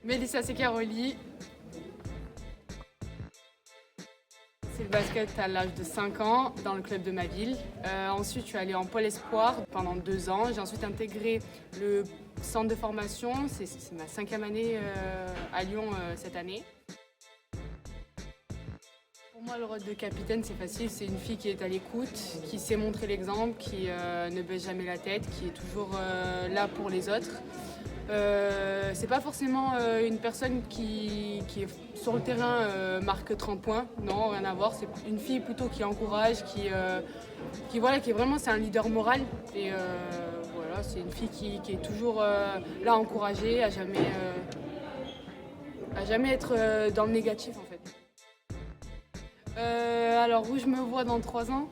Mélissa Secaroli. C'est le basket à l'âge de 5 ans dans le club de ma ville. Ensuite, je suis allée en pôle espoir pendant 2 ans. J'ai ensuite intégré le centre de formation. C'est ma 5e année à Lyon cette année. Pour moi, le rôle de capitaine, c'est facile. C'est une fille qui est à l'écoute, qui sait montrer l'exemple, qui ne baisse jamais la tête, qui est toujours là pour les autres. C'est pas forcément une personne qui est sur le terrain marque 30 points, non, rien à voir. C'est une fille plutôt qui encourage, qui est vraiment, c'est un leader moral. Et voilà, c'est une fille qui est toujours là à encourager, à jamais être dans le négatif en fait. Alors où je me vois dans 3 ans,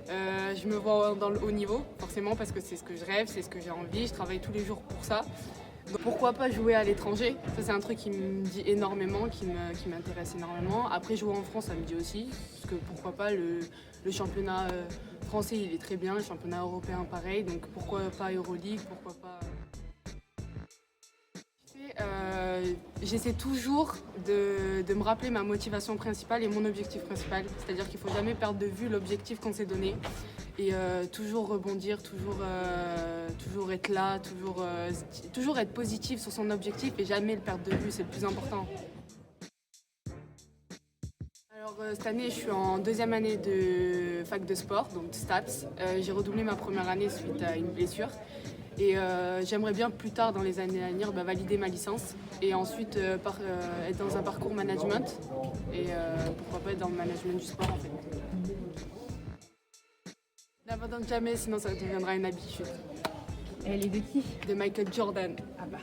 je me vois dans le haut niveau, forcément parce que c'est ce que je rêve, c'est ce que j'ai envie, je travaille tous les jours pour ça. Donc pourquoi pas jouer à l'étranger? Ça c'est un truc qui me dit énormément, qui m'intéresse énormément. Après jouer en France ça me dit aussi, parce que pourquoi pas le championnat français il est très bien, le championnat européen pareil, donc pourquoi pas Euroleague, pourquoi pas... J'essaie toujours de me rappeler ma motivation principale et mon objectif principal. C'est-à-dire qu'il ne faut jamais perdre de vue l'objectif qu'on s'est donné. Et toujours rebondir, toujours être là, toujours être positif sur son objectif et jamais le perdre de vue, c'est le plus important. Alors cette année, je suis en 2e année de fac de sport, donc de STAPS. J'ai redoublé ma première année suite à une blessure. Et j'aimerais bien plus tard dans les années à venir valider ma licence et ensuite être dans un parcours management et pourquoi pas être dans le management du sport en fait. N'abandonne jamais sinon ça deviendra une habitude. Elle est de qui? De Michael Jordan. Ah bah.